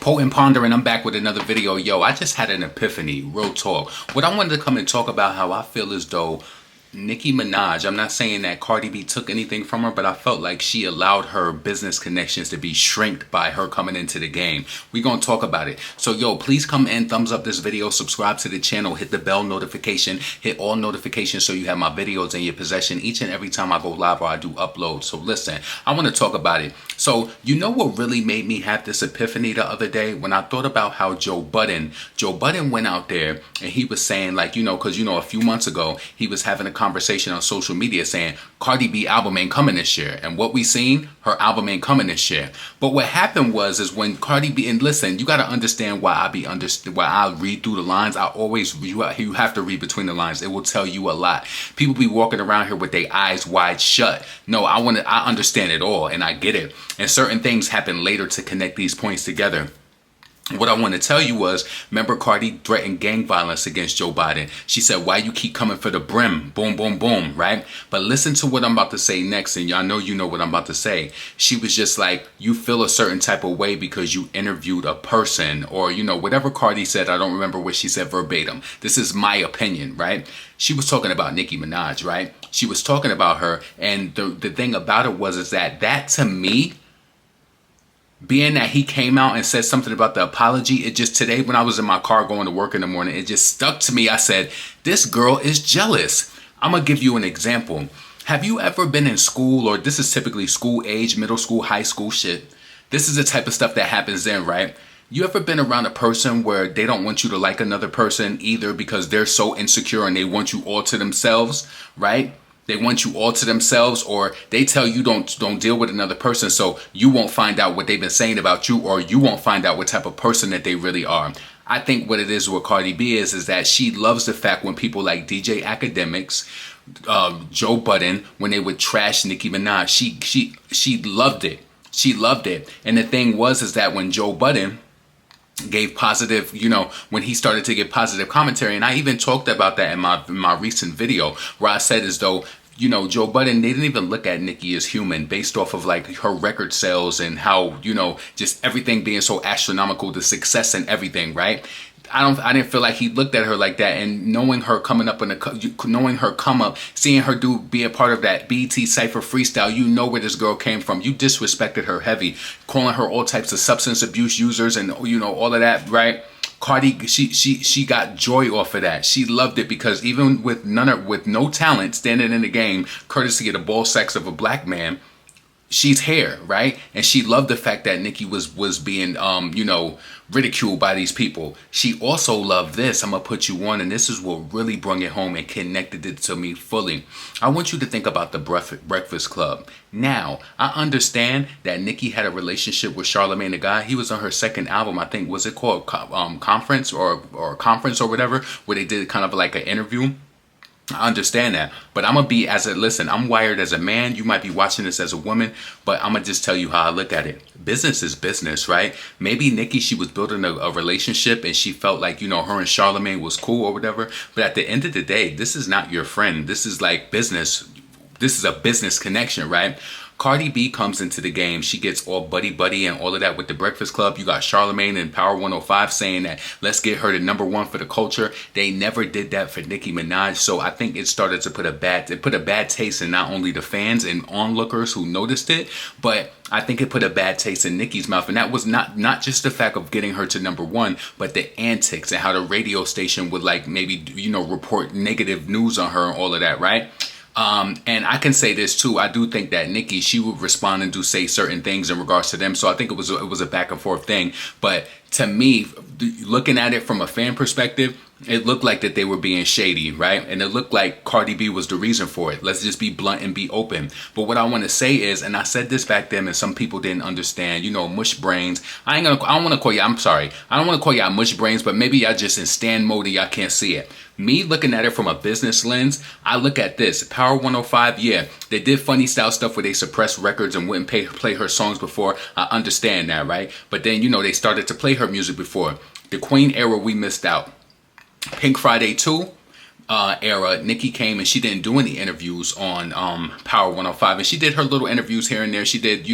Potent Pondering, I'm back with another video. Yo, I just had an epiphany, real talk. What I wanted to come and talk about how I feel as though Nicki Minaj, I'm not saying that Cardi B took anything from her, but I felt like she allowed her business connections to be shrinked by her coming into the game. We're going to talk about it. So, yo, please come in, thumbs up this video, subscribe to the channel, hit the bell notification, hit all notifications so you have my videos in your possession each and every time I go live or I do upload. So, listen, I want to talk about it. So, you know what really made me have this epiphany the other day? When I thought about how Joe Budden went out there and he was saying, like, you know, because, you know, a few months ago, he was having a conversation on social media saying Cardi B album ain't coming this year, and what we seen, her album ain't coming this year. But what happened was when Cardi B, and listen, you got to understand why I read through the lines. I always, you have to read between the lines. It will tell you a lot. People be walking around here with their eyes wide shut. No, I understand it all and I get it, and certain things happen later to connect these points together. What I want to tell you was, remember Cardi threatened gang violence against Joe Biden. She said, why you keep coming for the brim? Boom, boom, boom, right? But listen to what I'm about to say next, and y'all know you know what I'm about to say. She was just like, you feel a certain type of way because you interviewed a person, or, you know, whatever Cardi said. I don't remember what she said verbatim. This is my opinion, right? She was talking about Nicki Minaj, right? She was talking about her, and the thing about it was that to me, being that he came out and said something about the apology, it just, today when I was in my car going to work in the morning, it just stuck to me. I said, this girl is jealous. I'm going to give you an example. Have you ever been in school, or this is typically school age, middle school, high school shit. This is the type of stuff that happens then, right? You ever been around a person where they don't want you to like another person either because they're so insecure and they want you all to themselves, right? They want you all to themselves, or they tell you don't deal with another person so you won't find out what they've been saying about you, or you won't find out what type of person that they really are. I think what it is with Cardi B is that she loves the fact when people like DJ Academics, Joe Budden, when they would trash Nicki Minaj, she loved it. She loved it. And the thing was that when Joe Budden gave positive, you know, when he started to get positive commentary, and I even talked about that in my recent video where I said as though, you know, Joe Budden, they didn't even look at Nicki as human based off of like her record sales and how, you know, just everything being so astronomical, the success and everything, right? I didn't feel like he looked at her like that, and knowing her coming up knowing her come up, seeing her be a part of that BT Cypher freestyle, you know where this girl came from. You disrespected her heavy, calling her all types of substance abuse users and, you know, all of that, right? Cardi, she got joy off of that. She loved it because even with no talent standing in the game, courtesy of the ball sacks of a black man, she's here, right? And she loved the fact that Nicki was being, you know, ridiculed by these people. She also loved this. I'm going to put you on, and this is what really brought it home and connected it to me fully. I want you to think about the Breakfast Club. Now, I understand that Nicki had a relationship with Charlamagne the God. He was on her second album, I think, was it called Conference or Conference or whatever, where they did kind of like an interview. I understand that, but I'm going to be listen, I'm wired as a man. You might be watching this as a woman, but I'm going to just tell you how I look at it. Business is business, right? Maybe Nicki, she was building a relationship and she felt like, you know, her and Charlamagne was cool or whatever. But at the end of the day, this is not your friend. This is like business. This is a business connection, right? Cardi B comes into the game. She gets all buddy and all of that with the Breakfast Club. You got Charlamagne and Power 105 saying that let's get her to #1 for the culture. They never did that for Nicki Minaj. So I think it started to put a bad taste in not only the fans and onlookers who noticed it, but I think it put a bad taste in Nicki's mouth. And that was not just the fact of getting her to #1, but the antics and how the radio station would like maybe, you know, report negative news on her and all of that, right? And I can say this too. I do think that Nicki, she would respond and say certain things in regards to them. So I think it was a back and forth thing. But to me, looking at it from a fan perspective, it looked like that they were being shady, right? And it looked like Cardi B was the reason for it. Let's just be blunt and be open. But what I want to say is, and I said this back then and some people didn't understand, you know, mush brains. I don't want to call you, I'm sorry. I don't want to call y'all mush brains, but maybe y'all just in stand mode and y'all can't see it. Me looking at it from a business lens, I look at this. Power 105, yeah, they did funny style stuff where they suppressed records and wouldn't play her songs before. I understand that, right? But then, you know, they started to play her music before. The Queen era, we missed out. Pink Friday 2, era, Nicki came and she didn't do any interviews on Power 105, and she did her little interviews here and there. She did,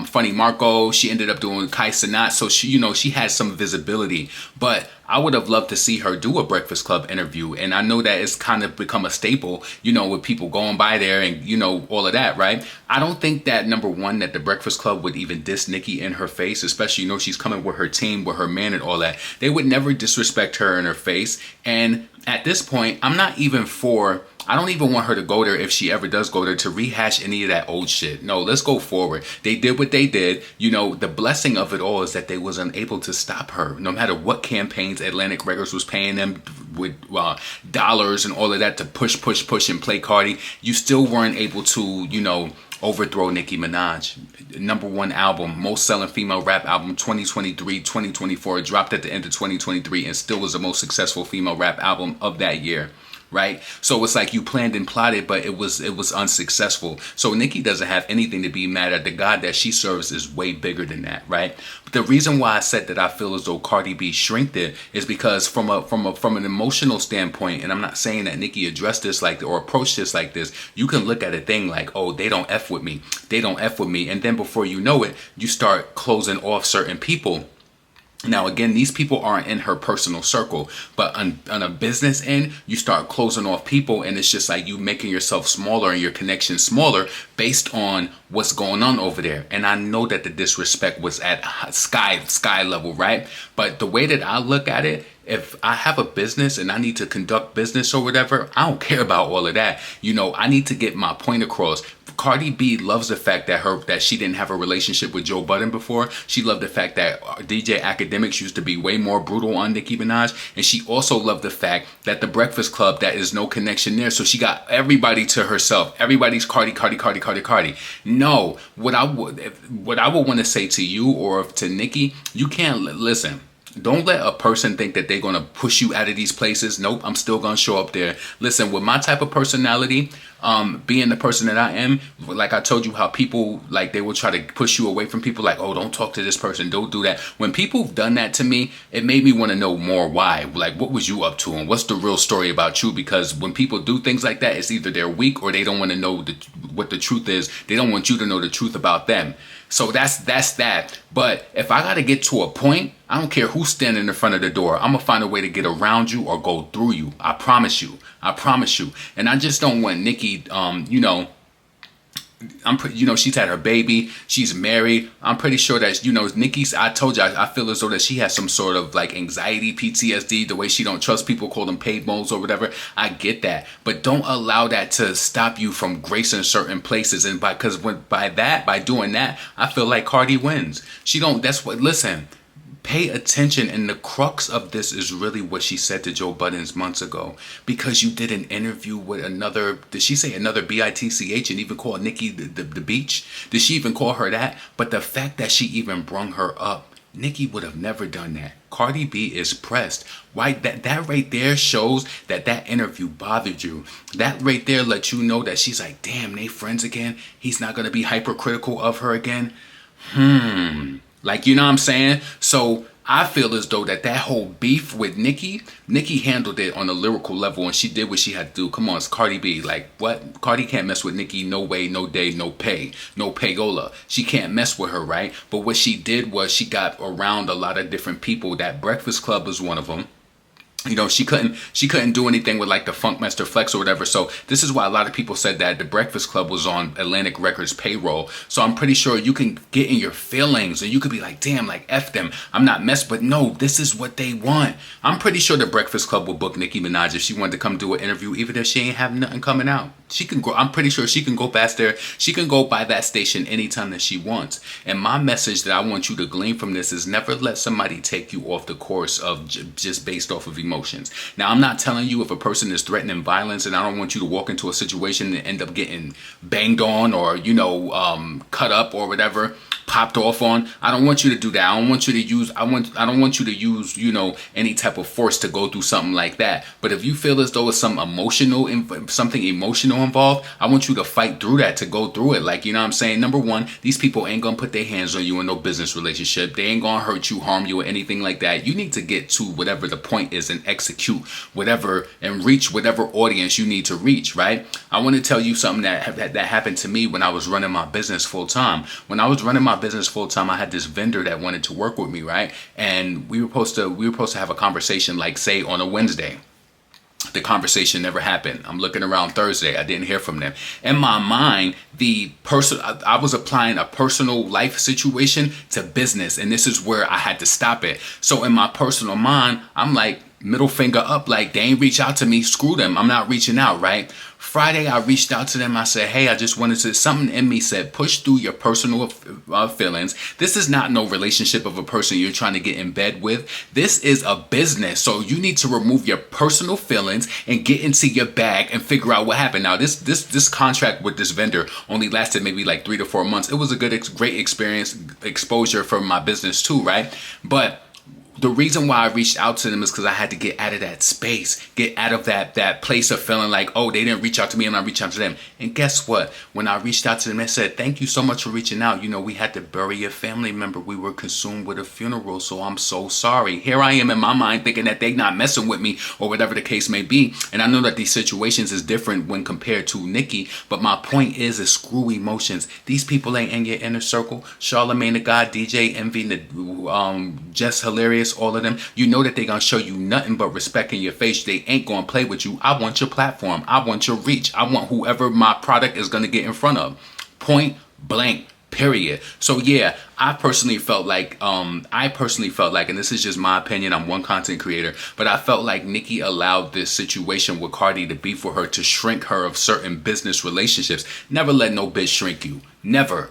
Funny Marco. She ended up doing Kai Cenat, so she had some visibility. But I would have loved to see her do a Breakfast Club interview, and I know that it's kind of become a staple, with people going by there and all of that, right? I don't think that, number one, that the Breakfast Club would even diss Nicki in her face, especially she's coming with her team, with her man and all that. They would never disrespect her in her face, and at this point, I don't even want her to go there, if she ever does go there, to rehash any of that old shit. No, let's go forward. They did what they did. The blessing of it all is that they was unable to stop her. No matter what campaigns Atlantic Records was paying them with dollars and all of that to push and play Cardi, you still weren't able to, overthrow Nicki Minaj. #1 album, most selling female rap album 2023, 2024. It dropped at the end of 2023 and still was the most successful female rap album of that year. Right? So it's like you planned and plotted, but it was unsuccessful. So Nicki doesn't have anything to be mad at. The God that she serves is way bigger than that, right? But the reason why I said that I feel as though Cardi B shrinked it is because from an emotional standpoint, and I'm not saying that Nicki addressed this or approached this like this, you can look at a thing like, oh, they don't F with me. They don't F with me. And then before you know it, you start closing off certain people. Now, again, these people aren't in her personal circle, but on a business end, you start closing off people, and it's just like you making yourself smaller and your connection smaller based on what's going on over there. And I know that the disrespect was at sky level, right? But the way that I look at it, if I have a business and I need to conduct business or whatever, I don't care about all of that. I need to get my point across. Cardi B loves the fact that she didn't have a relationship with Joe Budden before. She loved the fact that DJ Academics used to be way more brutal on Nicki Minaj. And she also loved the fact that the Breakfast Club, that is no connection there. So she got everybody to herself. Everybody's Cardi. No, what I would want to say to you or to Nicki, you can't listen. Don't let a person think that they're going to push you out of these places. Nope, I'm still going to show up there. Listen, with my type of personality, being the person that I am, like I told you how people, they will try to push you away from people, like, oh, don't talk to this person, don't do that. When people have done that to me, it made me want to know more why. Like, what was you up to and what's the real story about you? Because when people do things like that, it's either they're weak or they don't want to know what the truth is. They don't want you to know the truth about them. So that's that. But if I got to get to a point, I don't care who's standing in front of the door. I'm going to find a way to get around you or go through you. I promise you. And I just don't want Nicki, she's had her baby. She's married. I'm pretty sure that, Nicki's, I told you, I feel as though that she has some sort of anxiety, PTSD, the way she don't trust people, call them paid moles or whatever. I get that. But don't allow that to stop you from gracing certain places. And by doing that, I feel like Cardi wins. Listen. Pay attention, and the crux of this is really what she said to Joe Budden months ago. Because you did an interview with did she say another BITCH and even call Nicki the beach? Did she even call her that? But the fact that she even brung her up, Nicki would have never done that. Cardi B is pressed. Why? That right there shows that interview bothered you. That right there lets you know that she's like, damn, they friends again? He's not going to be hypercritical of her again? You know what I'm saying? So I feel as though that whole beef with Nicki handled it on a lyrical level, and she did what she had to do. Come on, it's Cardi B. What? Cardi can't mess with Nicki. No way, no day, no pay, no payola. She can't mess with her, right? But what she did was she got around a lot of different people. That Breakfast Club was one of them. She couldn't do anything with the Funkmaster Flex or whatever. So this is why a lot of people said that the Breakfast Club was on Atlantic Records payroll. So I'm pretty sure you can get in your feelings and you could be like, damn, F them. I'm not messed, but no, this is what they want. I'm pretty sure the Breakfast Club will book Nicki Minaj if she wanted to come do an interview, even if she ain't have nothing coming out. She can go. I'm pretty sure she can go past there. She can go by that station anytime that she wants. And my message that I want you to glean from this is never let somebody take you off the course of just based off of emotions. Now, I'm not telling you if a person is threatening violence, and I don't want you to walk into a situation and end up getting banged on or, cut up or whatever. popped off on. I don't want you to do that. I don't want you to use, I don't want you to use, you know, any type of force to go through something like that. But if you feel as though it's something emotional involved, I want you to fight through that, to go through it. Like, you know what I'm saying? Number one, these people ain't gonna put their hands on you in no business relationship. They ain't gonna hurt you, harm you, or anything like that. You need to get to whatever the point is and execute whatever and reach whatever audience you need to reach, right? I want to tell you something that happened to me when I was running my business full time. When I was running my business full time, I had this vendor that wanted to work with me, right? And we were supposed to have a conversation, like, say, on a Wednesday. The conversation never happened. I'm looking around Thursday. I didn't hear from them. In my mind, I was applying a personal life situation to business, and this is where I had to stop it. So in my personal mind, I'm like, middle finger up, like, they ain't reach out to me, screw them, I'm not reaching out, right? Friday, I reached out to them. I said, hey, I just wanted to, something in me said, push through your personal feelings. This is not no relationship of a person you're trying to get in bed with. This is a business. So you need to remove your personal feelings and get into your bag and figure out what happened. Now, this contract with this vendor only lasted maybe like 3 to 4 months. It was a great experience, exposure for my business too, right? But the reason why I reached out to them is because I had to get out of that space, get out of that place of feeling like, oh, they didn't reach out to me and I reached out to them. And guess what? When I reached out to them, they said, thank you so much for reaching out. You know, we had to bury a family member. We were consumed with a funeral, so I'm so sorry. Here I am in my mind thinking that they not messing with me or whatever the case may be. And I know that these situations is different when compared to Nicki, but my point is screw emotions. These people ain't in your inner circle. Charlamagne the God, DJ Envy, Just Hilarious, all of them. You know that they gonna show you nothing but respect in your face. They ain't gonna play with you. I want your platform. I want your reach. I want whoever my product is gonna get in front of. Point blank. Period. So yeah, I personally felt like, and this is just my opinion, I'm one content creator, but I felt like Nicki allowed this situation with Cardi to be for her to shrink her of certain business relationships. Never let no bitch shrink you. Never.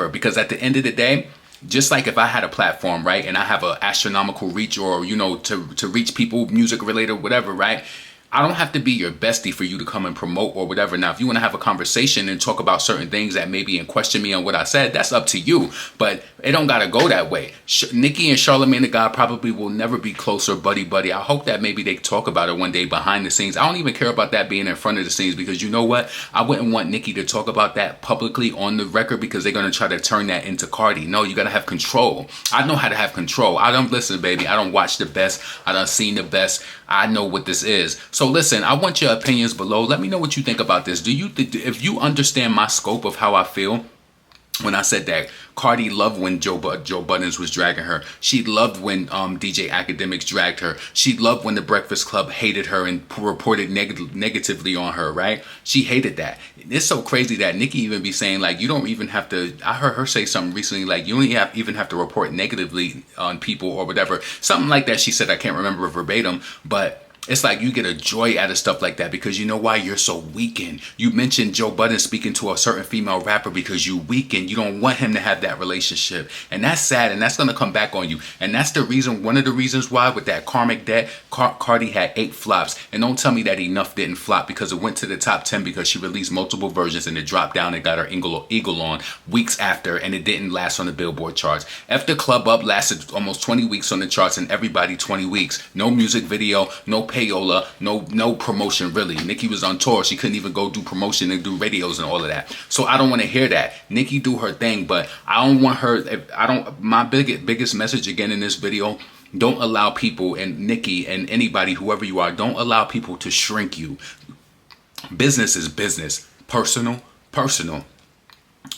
Because at the end of the day, just like if I had a platform, right, and I have an astronomical reach, or, you know, to reach people, music related, whatever, right, I don't have to be your bestie for you to come and promote or whatever. Now, if you want to have a conversation and talk about certain things that maybe and question me on what I said, that's up to you. But it don't got to go that way. Nicki and Charlamagne the God probably will never be closer buddy. I hope that maybe they talk about it one day behind the scenes. I don't even care about that being in front of the scenes, because you know what? I wouldn't want Nicki to talk about that publicly on the record, because they're going to try to turn that into Cardi. No, you got to have control. I know how to have control. I don't listen, baby. I don't watch the best. I done seen the best. I know what this is. So listen, I want your opinions below. Let me know what you think about this. If you understand my scope of how I feel, when I said that Cardi loved when Joe Budden was dragging her. She loved when DJ Academics dragged her. She loved when the Breakfast Club hated her and reported negatively on her, right? She hated that. It's so crazy that Nicki even be saying, like, you don't even have to, I heard her say something recently, like, you don't even have to report negatively on people or whatever. Something like that she said. I can't remember verbatim, but it's like you get a joy out of stuff like that, because you know why? You're so weakened. You mentioned Joe Budden speaking to a certain female rapper because you weakened. You don't want him to have that relationship. And that's sad, and that's going to come back on you. And that's the reason, one of the reasons why with that karmic debt, Cardi had 8 flops. And don't tell me that Enough didn't flop, because it went to the top 10 because she released multiple versions and it dropped down and got her eagle on weeks after, and it didn't last on the Billboard charts. F the Club Up lasted almost 20 weeks on the charts, and Everybody 20 weeks. No music video, no payola, no promotion really. Nicki was on tour. She couldn't even go do promotion and do radios and all of that. So I don't want to hear that. Nicki do her thing, but I don't want her. My biggest message again in this video: don't allow people, and Nicki and anybody, whoever you are, don't allow people to shrink you. Business is business. Personal.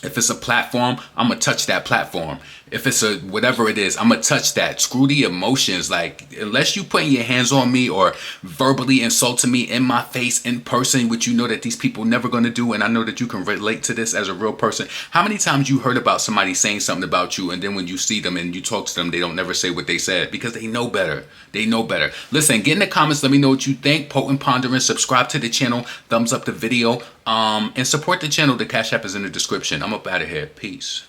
If it's a platform, I'm going to touch that platform. If it's a whatever it is, I'm going to touch that. Screw the emotions. Like, unless you putting your hands on me or verbally insulting me in my face in person, which you know that these people never going to do, and I know that you can relate to this as a real person. How many times you heard about somebody saying something about you, and then when you see them and you talk to them, they don't never say what they said, because they know better. They know better. Listen, get in the comments. Let me know what you think. Potent Pondering. Subscribe to the channel. Thumbs up the video. And support the channel. The Cash App is in the description. I'm up out of here. Peace.